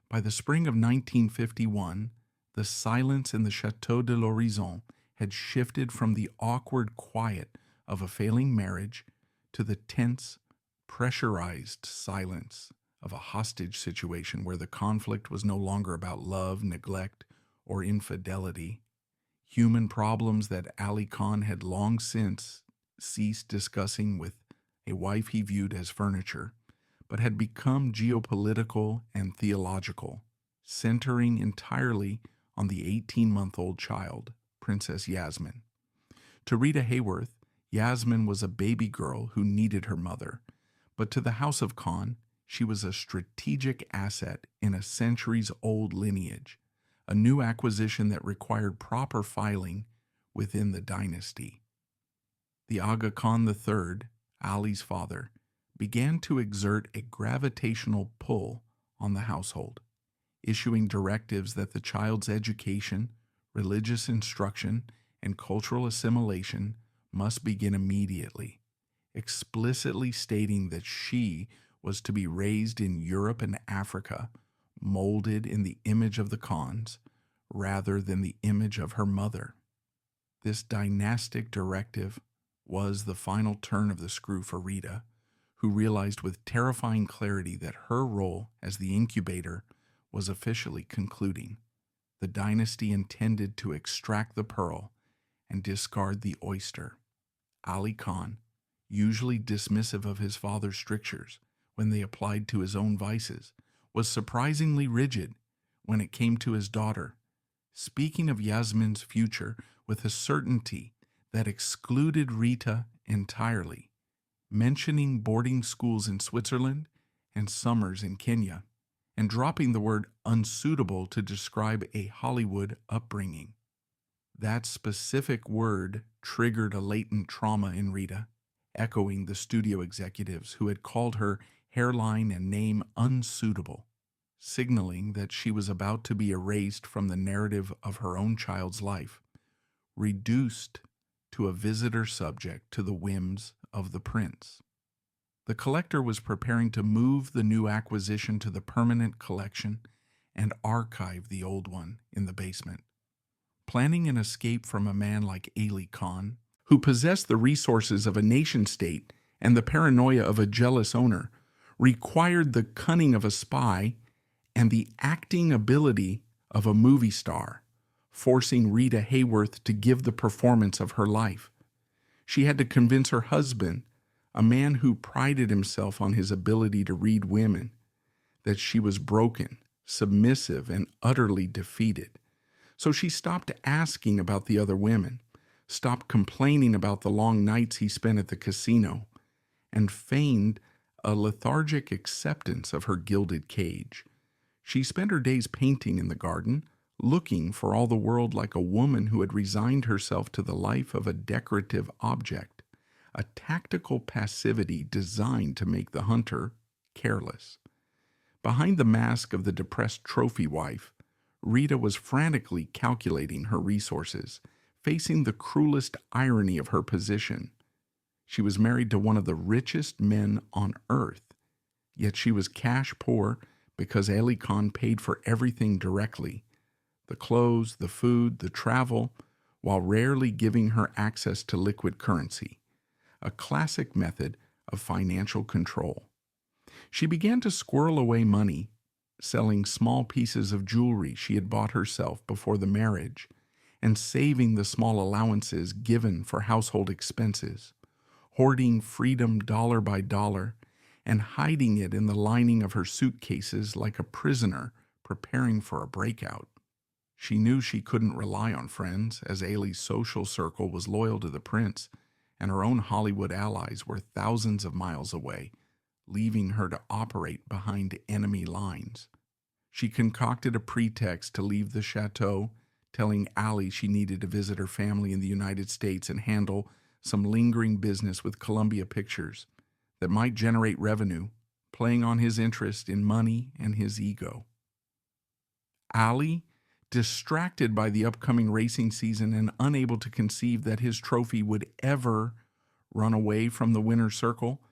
By the spring of 1951, the silence in the Château de l'Horizon had shifted from the awkward quiet of a failing marriage to the tense, pressurized silence of a hostage situation where the conflict was no longer about love, neglect, or infidelity. Human problems that Aly Khan had long since ceased discussing with a wife he viewed as furniture, but had become geopolitical and theological, centering entirely on the 18-month-old child, Princess Yasmin. To Rita Hayworth, Yasmin was a baby girl who needed her mother, but to the House of Khan, she was a strategic asset in a centuries-old lineage, a new acquisition that required proper filing within the dynasty. The Aga Khan III, Ali's father, began to exert a gravitational pull on the household, issuing directives that the child's education, religious instruction, and cultural assimilation must begin immediately, explicitly stating that she was to be raised in Europe and Africa, molded in the image of the Khans rather than the image of her mother. This dynastic directive was the final turn of the screw for Rita, who realized with terrifying clarity that her role as the incubator was officially concluding. The dynasty intended to extract the pearl and discard the oyster. Aly Khan, usually dismissive of his father's strictures when they applied to his own vices, was surprisingly rigid when it came to his daughter, speaking of Yasmin's future with a certainty that excluded Rita entirely, mentioning boarding schools in Switzerland and summers in Kenya, and dropping the word unsuitable to describe a Hollywood upbringing. That specific word triggered a latent trauma in Rita, echoing the studio executives who had called her hairline and name unsuitable, signaling that she was about to be erased from the narrative of her own child's life, reduced to a visitor subject to the whims of the prince. The collector was preparing to move the new acquisition to the permanent collection and archive the old one in the basement. Planning an escape from a man like Aly Khan, who possessed the resources of a nation-state and the paranoia of a jealous owner, required the cunning of a spy and the acting ability of a movie star, forcing Rita Hayworth to give the performance of her life. She had to convince her husband, a man who prided himself on his ability to read women, that she was broken, submissive, and utterly defeated. So she stopped asking about the other women, stopped complaining about the long nights he spent at the casino, and feigned a lethargic acceptance of her gilded cage. She spent her days painting in the garden, looking for all the world like a woman who had resigned herself to the life of a decorative object, a tactical passivity designed to make the hunter careless. Behind the mask of the depressed trophy wife, Rita was frantically calculating her resources, facing the cruelest irony of her position. She was married to one of the richest men on earth, yet she was cash poor because Aly Khan paid for everything directly: the clothes, the food, the travel, while rarely giving her access to liquid currency, a classic method of financial control. She began to squirrel away money, selling small pieces of jewelry she had bought herself before the marriage, and saving the small allowances given for household expenses, hoarding freedom dollar by dollar, and hiding it in the lining of her suitcases like a prisoner preparing for a breakout. She knew she couldn't rely on friends, as Aly's social circle was loyal to the prince, and her own Hollywood allies were thousands of miles away, leaving her to operate behind enemy lines. She concocted a pretext to leave the chateau, telling Aly she needed to visit her family in the United States and handle some lingering business with Columbia Pictures that might generate revenue, playing on his interest in money and his ego. Aly, distracted by the upcoming racing season and unable to conceive that his trophy would ever run away from the winner's circle,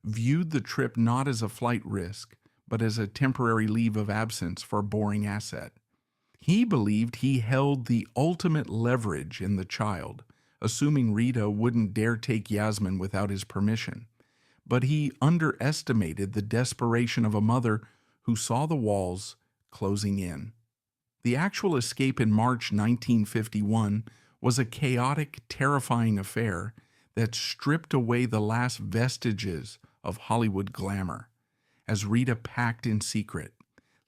viewed the trip not as a flight risk, but as a temporary leave of absence for a boring asset. He believed he held the ultimate leverage in the child, assuming Rita wouldn't dare take Yasmin without his permission. But he underestimated the desperation of a mother who saw the walls closing in. The actual escape in March 1951 was a chaotic, terrifying affair that stripped away the last vestiges of Hollywood glamour, as Rita packed in secret,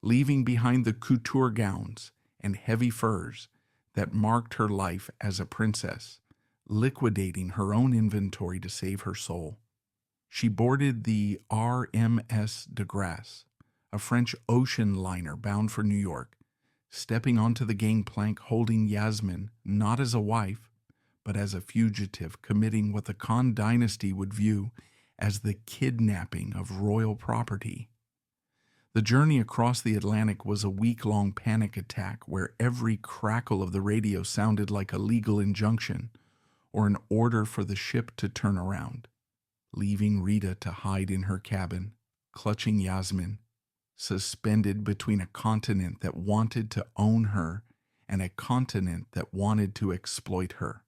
leaving behind the couture gowns and heavy furs that marked her life as a princess, liquidating her own inventory to save her soul. She boarded the RMS de Grasse, a French ocean liner bound for New York, stepping onto the gangplank holding Yasmin not as a wife, but as a fugitive committing what the Khan dynasty would view as the kidnapping of royal property. The journey across the Atlantic was a week-long panic attack where every crackle of the radio sounded like a legal injunction or an order for the ship to turn around, leaving Rita to hide in her cabin, clutching Yasmin, suspended between a continent that wanted to own her and a continent that wanted to exploit her.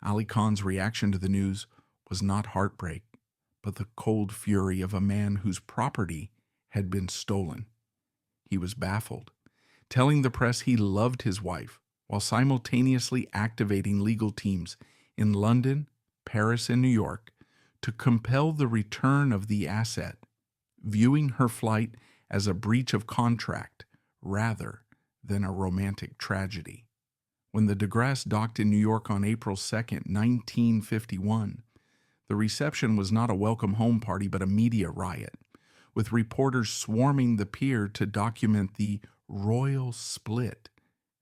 Aly Khan's reaction to the news was not heartbreak, but the cold fury of a man whose property had been stolen. He was baffled, telling the press he loved his wife while simultaneously activating legal teams in London, Paris, and New York to compel the return of the asset, viewing her flight as a breach of contract rather than a romantic tragedy. When the DeGrasse docked in New York on April 2, 1951, the reception was not a welcome home party but a media riot, with reporters swarming the pier to document the royal split,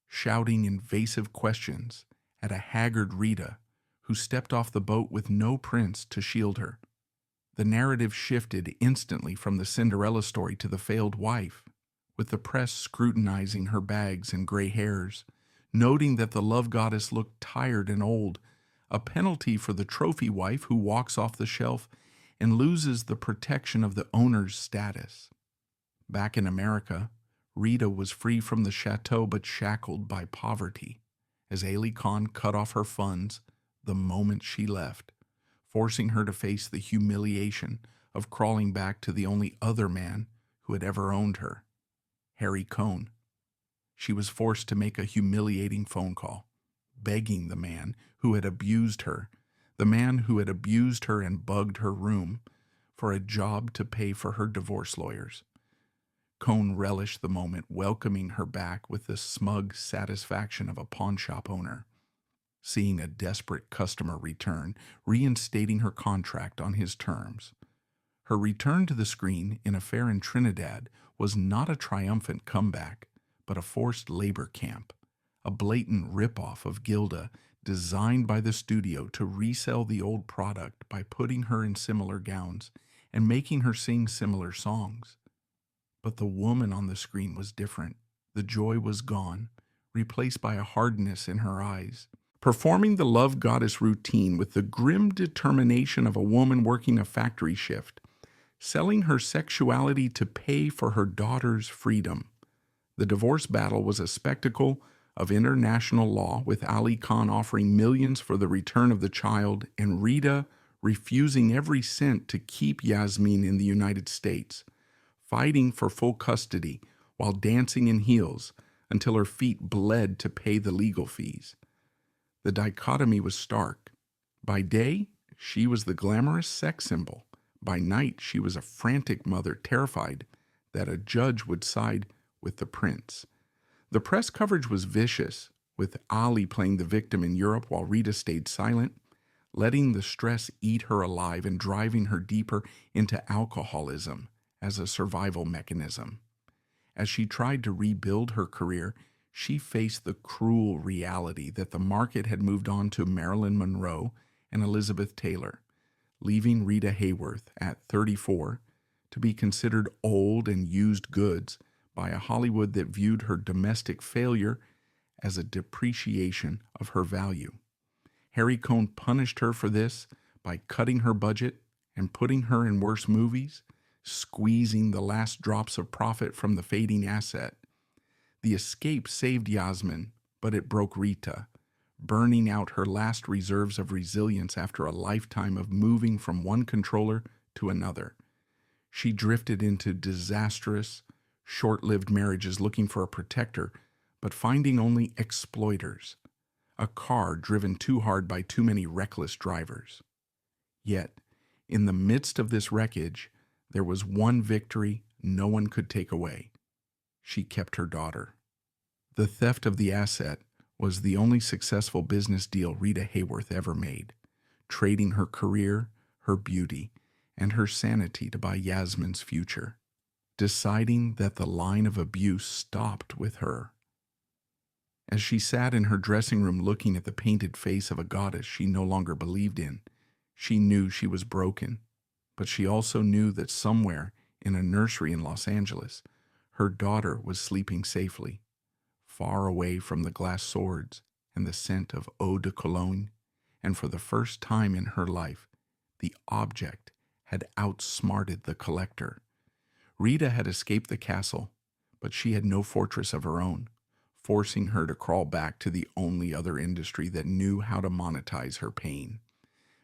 shouting invasive questions at a haggard Rita who stepped off the boat with no prince to shield her. The narrative shifted instantly from the Cinderella story to the failed wife, with the press scrutinizing her bags and gray hairs, noting that the love goddess looked tired and old, a penalty for the trophy wife who walks off the shelf and loses the protection of the owner's status. Back in America, Rita was free from the chateau but shackled by poverty, as Aly Khan cut off her funds the moment she left, forcing her to face the humiliation of crawling back to the only other man who had ever owned her, Harry Cohn. She was forced to make a humiliating phone call, begging the man who had abused her, the man who had abused her and bugged her room, for a job to pay for her divorce lawyers. Cohn relished the moment, welcoming her back with the smug satisfaction of a pawnshop owner, seeing a desperate customer return, reinstating her contract on his terms. Her return to the screen in Affair in Trinidad was not a triumphant comeback, but a forced labor camp, a blatant ripoff of Gilda designed by the studio to resell the old product by putting her in similar gowns and making her sing similar songs. But the woman on the screen was different. The joy was gone, replaced by a hardness in her eyes. Performing the love goddess routine with the grim determination of a woman working a factory shift, selling her sexuality to pay for her daughter's freedom. The divorce battle was a spectacle of international law, with Aly Khan offering millions for the return of the child and Rita refusing every cent to keep Yasmin in the United States, fighting for full custody while dancing in heels until her feet bled to pay the legal fees. The dichotomy was stark. By day, she was the glamorous sex symbol. By night, she was a frantic mother terrified that a judge would side with the prince. The press coverage was vicious, with Aly playing the victim in Europe while Rita stayed silent, letting the stress eat her alive and driving her deeper into alcoholism as a survival mechanism. As she tried to rebuild her career, she faced the cruel reality that the market had moved on to Marilyn Monroe and Elizabeth Taylor, leaving Rita Hayworth at 34 to be considered old and used goods by a Hollywood that viewed her domestic failure as a depreciation of her value. Harry Cohn punished her for this by cutting her budget and putting her in worse movies, squeezing the last drops of profit from the fading asset. The escape saved Yasmin, but it broke Rita, burning out her last reserves of resilience after a lifetime of moving from one controller to another. She drifted into disastrous, short-lived marriages looking for a protector, but finding only exploiters, a car driven too hard by too many reckless drivers. Yet, in the midst of this wreckage, there was one victory no one could take away. She kept her daughter. The theft of the asset was the only successful business deal Rita Hayworth ever made, trading her career, her beauty, and her sanity to buy Yasmin's future, deciding that the line of abuse stopped with her. As she sat in her dressing room looking at the painted face of a goddess she no longer believed in, she knew she was broken, but she also knew that somewhere in a nursery in Los Angeles, her daughter was sleeping safely, far away from the glass swords and the scent of eau de cologne, and for the first time in her life, the object had outsmarted the collector, Rita had escaped the castle, but she had no fortress of her own, forcing her to crawl back to the only other industry that knew how to monetize her pain,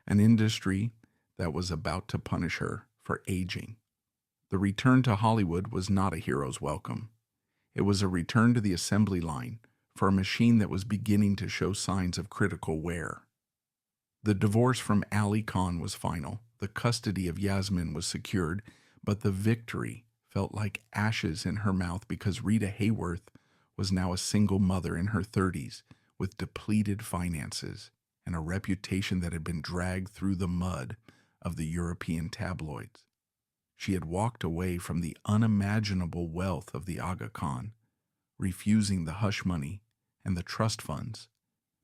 an industry that was about to punish her for aging. The return to Hollywood was not a hero's welcome. It was a return to the assembly line for a machine that was beginning to show signs of critical wear. The divorce from Aly Khan was final. The custody of Yasmin was secured, but the victory felt like ashes in her mouth because Rita Hayworth was now a single mother in her 30s with depleted finances and a reputation that had been dragged through the mud of the European tabloids. She had walked away from the unimaginable wealth of the Aga Khan, refusing the hush money and the trust funds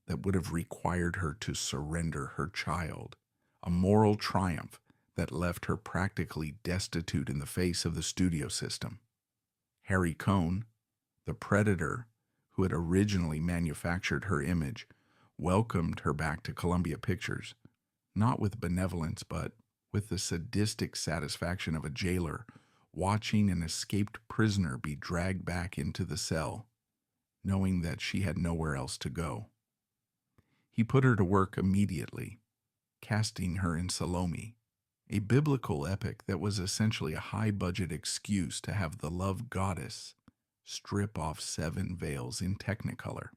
that would have required her to surrender her child, a moral triumph that left her practically destitute in the face of the studio system. Harry Cohn, the predator who had originally manufactured her image, welcomed her back to Columbia Pictures, not with benevolence, but with the sadistic satisfaction of a jailer watching an escaped prisoner be dragged back into the cell, knowing that she had nowhere else to go. He put her to work immediately, casting her in Salome, a biblical epic that was essentially a high-budget excuse to have the love goddess strip off 7 veils in Technicolor,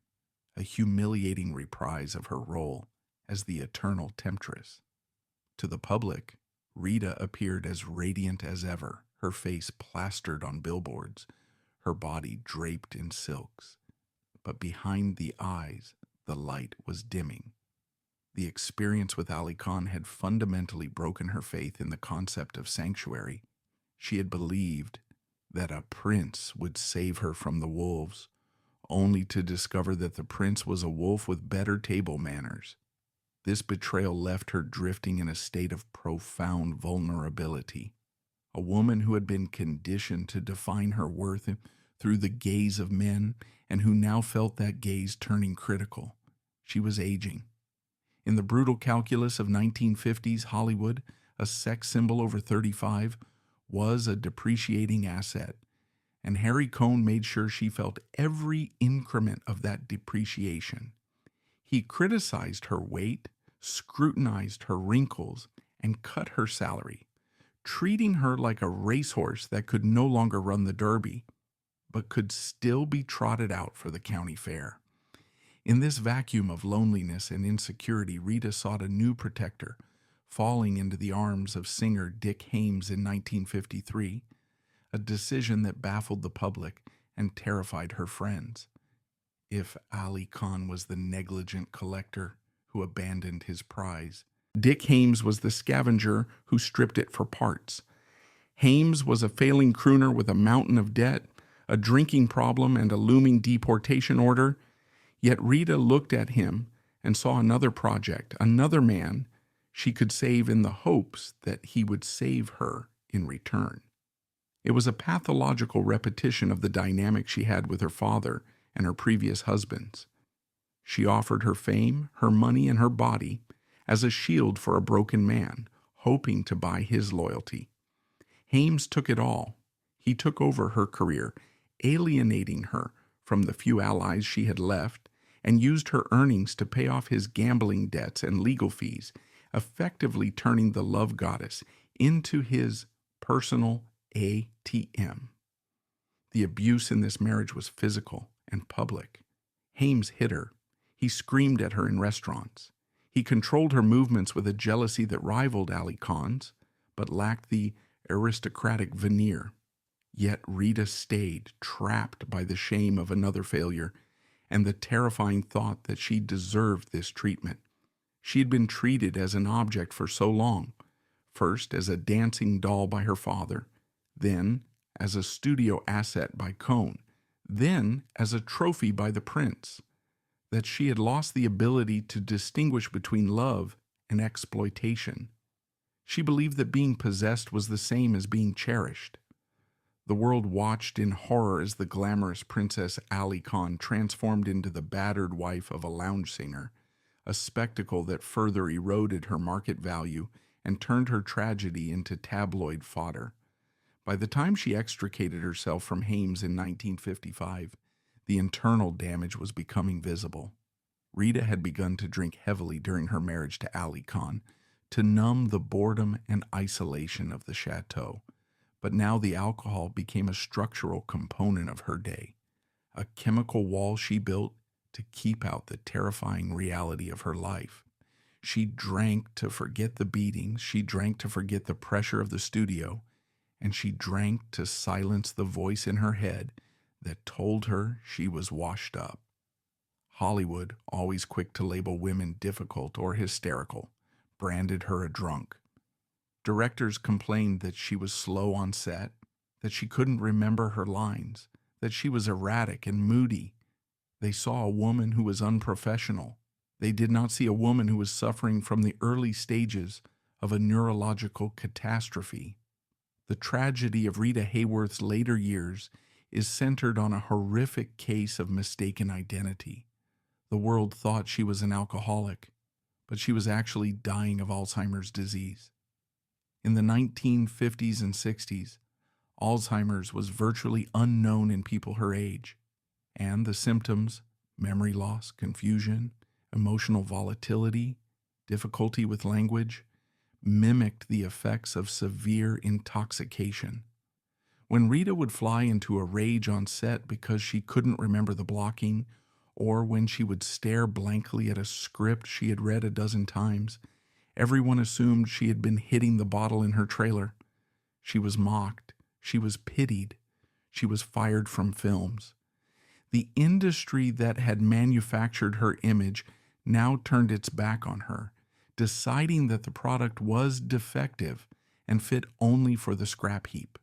a humiliating reprise of her role as the eternal temptress. To the public, Rita appeared as radiant as ever, her face plastered on billboards, her body draped in silks. But behind the eyes, the light was dimming. The experience with Aly Khan had fundamentally broken her faith in the concept of sanctuary. She had believed that a prince would save her from the wolves, only to discover that the prince was a wolf with better table manners. This betrayal left her drifting in a state of profound vulnerability. A woman who had been conditioned to define her worth through the gaze of men and who now felt that gaze turning critical. She was aging. In the brutal calculus of 1950s Hollywood, a sex symbol over 35 was a depreciating asset, and Harry Cohn made sure she felt every increment of that depreciation. He criticized her weight, scrutinized her wrinkles, and cut her salary, treating her like a racehorse that could no longer run the Derby, but could still be trotted out for the county fair. In this vacuum of loneliness and insecurity, Rita sought a new protector, falling into the arms of singer Dick Haymes in 1953, a decision that baffled the public and terrified her friends. If Aly Khan was the negligent collector who abandoned his prize, Dick Haymes was the scavenger who stripped it for parts. Haymes was a failing crooner with a mountain of debt, a drinking problem, and a looming deportation order. Yet Rita looked at him and saw another project, another man she could save in the hopes that he would save her in return. It was a pathological repetition of the dynamic she had with her father and her previous husbands. She offered her fame, her money, and her body as a shield for a broken man, hoping to buy his loyalty. Haymes took it all. He took over her career, alienating her from the few allies she had left, and used her earnings to pay off his gambling debts and legal fees, effectively turning the love goddess into his personal ATM. The abuse in this marriage was physical and public. Haymes hit her. He screamed at her in restaurants. He controlled her movements with a jealousy that rivaled Aly Khan's, but lacked the aristocratic veneer. Yet Rita stayed, trapped by the shame of another failure and the terrifying thought that she deserved this treatment. She had been treated as an object for so long, first as a dancing doll by her father, then as a studio asset by Cohn, then as a trophy by the prince, that she had lost the ability to distinguish between love and exploitation. She believed that being possessed was the same as being cherished. The world watched in horror as the glamorous Princess Aly Khan transformed into the battered wife of a lounge singer, a spectacle that further eroded her market value and turned her tragedy into tabloid fodder. By the time she extricated herself from Hames in 1955, the internal damage was becoming visible. Rita had begun to drink heavily during her marriage to Aly Khan to numb the boredom and isolation of the chateau. But now the alcohol became a structural component of her day, a chemical wall she built to keep out the terrifying reality of her life. She drank to forget the beatings, she drank to forget the pressure of the studio, and she drank to silence the voice in her head that told her she was washed up. Hollywood, always quick to label women difficult or hysterical, branded her a drunk. Directors complained that she was slow on set, that she couldn't remember her lines, that she was erratic and moody. They saw a woman who was unprofessional. They did not see a woman who was suffering from the early stages of a neurological catastrophe. The tragedy of Rita Hayworth's later years is centered on a horrific case of mistaken identity. The world thought she was an alcoholic, but she was actually dying of Alzheimer's disease. In the 1950s and 60s, Alzheimer's was virtually unknown in people her age, and the symptoms, memory loss, confusion, emotional volatility, difficulty with language, mimicked the effects of severe intoxication. When Rita would fly into a rage on set because she couldn't remember the blocking, or when she would stare blankly at a script she had read a dozen times, everyone assumed she had been hitting the bottle in her trailer. She was mocked. She was pitied. She was fired from films. The industry that had manufactured her image now turned its back on her, deciding that the product was defective and fit only for the scrap heap.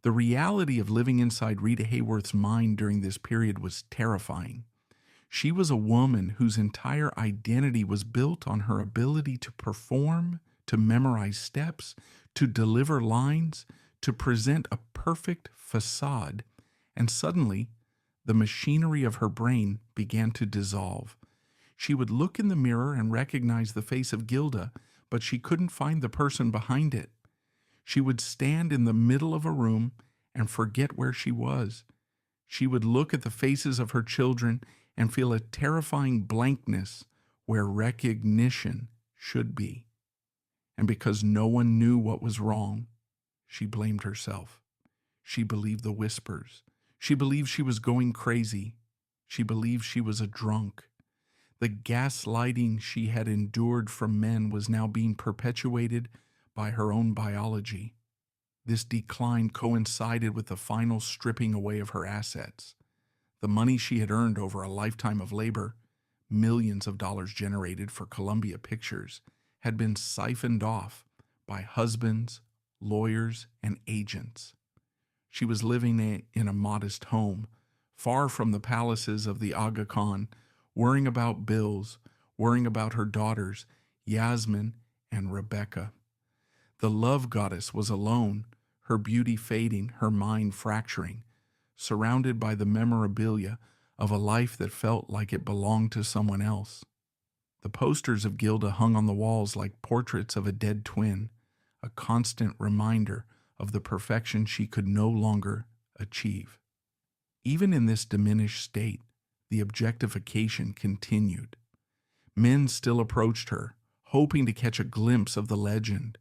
The reality of living inside Rita Hayworth's mind during this period was terrifying. She was a woman whose entire identity was built on her ability to perform, to memorize steps, to deliver lines, to present a perfect facade, and suddenly, the machinery of her brain began to dissolve. She would look in the mirror and recognize the face of Gilda, but she couldn't find the person behind it. She would stand in the middle of a room and forget where she was. She would look at the faces of her children and feel a terrifying blankness where recognition should be. And because no one knew what was wrong, she blamed herself. She believed the whispers. She believed she was going crazy. She believed she was a drunk. The gaslighting she had endured from men was now being perpetuated by her own biology. This decline coincided with the final stripping away of her assets. The money she had earned over a lifetime of labor, millions of dollars generated for Columbia Pictures, had been siphoned off by husbands, lawyers, and agents. She was living in a modest home, far from the palaces of the Aga Khan, worrying about bills, worrying about her daughters, Yasmin and Rebecca. The love goddess was alone, her beauty fading, her mind fracturing, surrounded by the memorabilia of a life that felt like it belonged to someone else. The posters of Gilda hung on the walls like portraits of a dead twin, a constant reminder of the perfection she could no longer achieve. Even in this diminished state, the objectification continued. Men still approached her, hoping to catch a glimpse of the legend,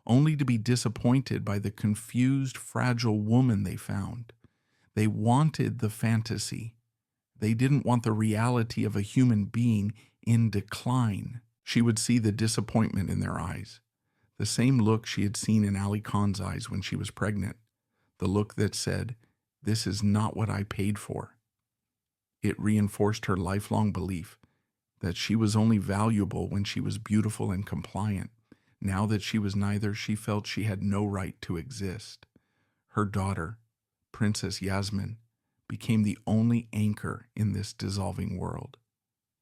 only to be disappointed by the confused, fragile woman they found. They wanted the fantasy. They didn't want the reality of a human being in decline. She would see the disappointment in their eyes, the same look she had seen in Aly Khan's eyes when she was pregnant, the look that said, "This is not what I paid for." It reinforced her lifelong belief that she was only valuable when she was beautiful and compliant. Now that she was neither, she felt she had no right to exist. Her daughter, Princess Yasmin, became the only anchor in this dissolving world.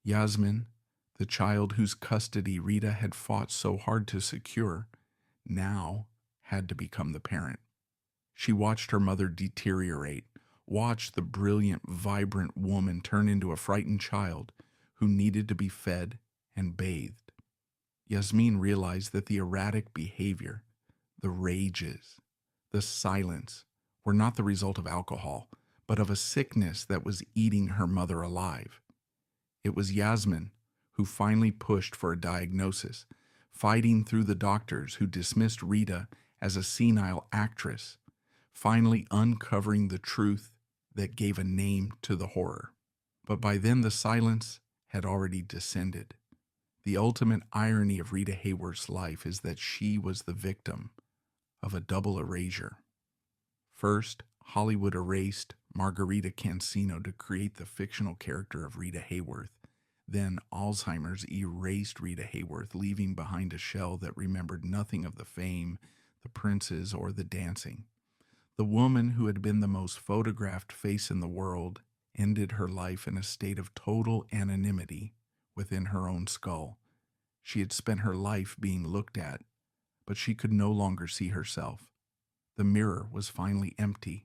Yasmin, the child whose custody Rita had fought so hard to secure, now had to become the parent. She watched her mother deteriorate, watched the brilliant, vibrant woman turn into a frightened child who needed to be fed and bathed. Yasmin realized that the erratic behavior, the rages, The silence were not the result of alcohol, but of a sickness that was eating her mother alive. It was Yasmin who finally pushed for a diagnosis, fighting through the doctors who dismissed Rita as a senile actress, finally uncovering the truth that gave a name to the horror. But by then the silence had already descended. The ultimate irony of Rita Hayworth's life is that she was the victim of a double erasure. First, Hollywood erased Margarita Cancino to create the fictional character of Rita Hayworth. Then Alzheimer's erased Rita Hayworth, leaving behind a shell that remembered nothing of the fame, the princes, or the dancing. The woman who had been the most photographed face in the world ended her life in a state of total anonymity within her own skull. She had spent her life being looked at, but she could no longer see herself. The mirror was finally empty.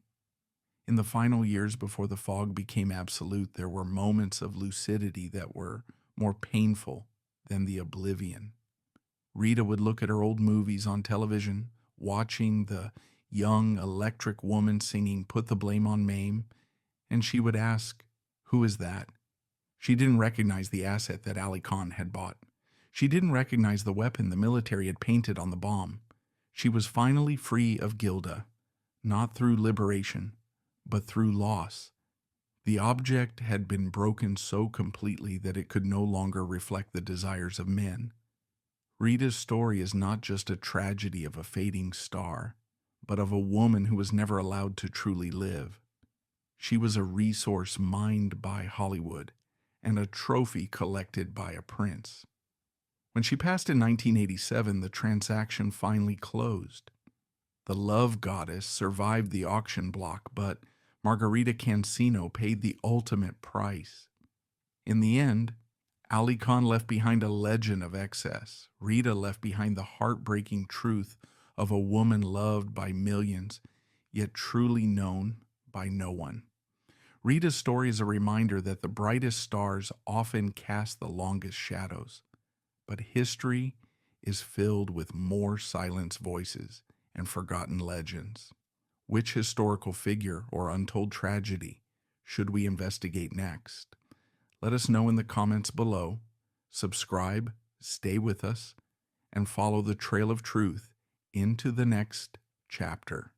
In the final years before the fog became absolute, there were moments of lucidity that were more painful than the oblivion. Rita would look at her old movies on television, watching the young electric woman singing "Put the Blame on Mame," and she would ask, "Who is that?" She didn't recognize the asset that Aly Khan had bought. She didn't recognize the weapon the military had painted on the bomb. She was finally free of Gilda, not through liberation, but through loss. The object had been broken so completely that it could no longer reflect the desires of men. Rita's story is not just a tragedy of a fading star, but of a woman who was never allowed to truly live. She was a resource mined by Hollywood and a trophy collected by a prince. When she passed in 1987, the transaction finally closed. The love goddess survived the auction block, but Margarita Cancino paid the ultimate price. In the end, Aly Khan left behind a legend of excess. Rita left behind the heartbreaking truth of a woman loved by millions, yet truly known by no one. Rita's story is a reminder that the brightest stars often cast the longest shadows, but history is filled with more silenced voices and forgotten legends. Which historical figure or untold tragedy should we investigate next? Let us know in the comments below. Subscribe, stay with us, and follow the trail of truth into the next chapter.